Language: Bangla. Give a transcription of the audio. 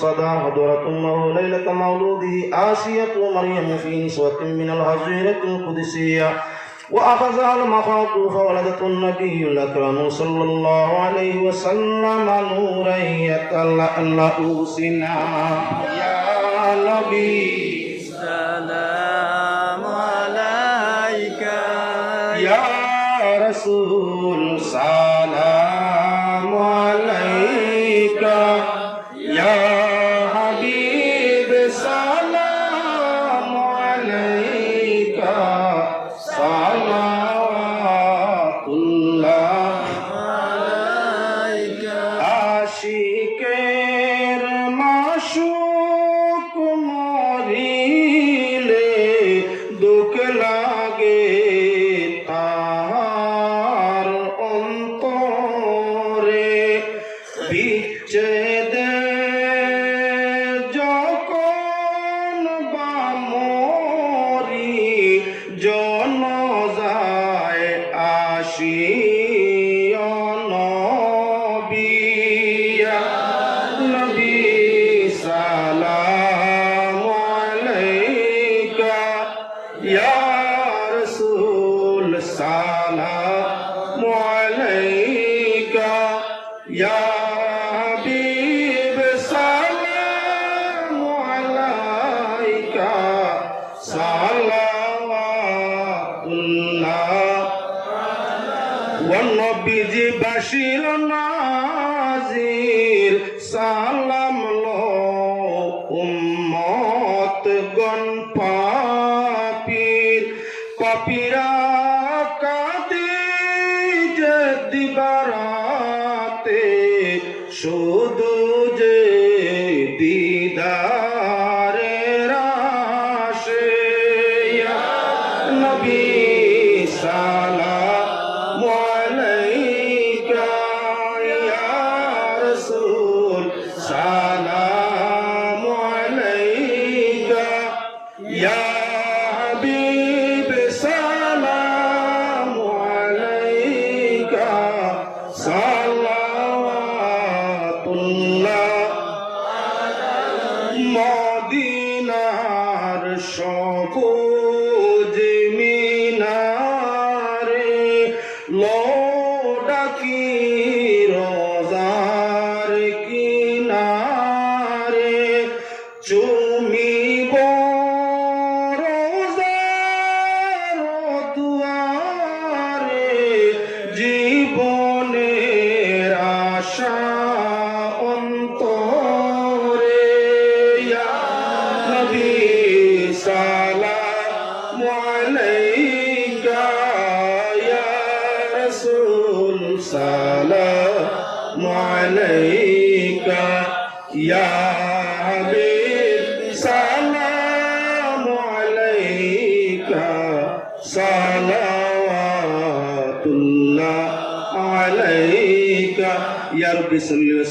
الصدى حضرت أمه ليلة مولوده آسية مريم في نسوة من الهزيرة القدسية وأخذها المخاض فولدت النبي الأكرم صلى الله عليه وسلم نورا يتلألأ سنا يا نبي السلام عليك يا رسول سلام عليك يا حبيب سلام عليك صلوات الله عليك আশিকের মাশুক মরিলে দুঃখ লাগে তাহার অন্তরে বিচ্ছেদে যখন বা মরি জনজায় আসি নবী সালাম আলাইকা ইয়া রাসূল সালাম আলাইকা ইয়া হাবিব সালাম আলাইকা সালাওয়াতুল্লাহ নবীজি বাশির নাজির সালাম লো উম্মত গণ পাপীর পাপীরা কাঁদে যে দিবারাতে শুধু যে দিদারের আশে ইয়া নবী সালাম আলাইকা ইয়া রাসূল সালাম আলাইকা ইয়া হাবিব সালাম আলাইকা সালাওয়াতুল্লাহ মদিনার সবুজ মিনারে লোডাকি রোজার কিনারে চুমিব রোজার দুয়ারে জীবনের আশা অন্তরে ইয়া নবী সালাম আলাইকা ইয়া রাসূল সালাম আলাইকা ইয়া হাবিব সালাম আলাইকা সালাওয়াতুল্লাহ আলাইকা ইয়া রাব্বি সাল্লি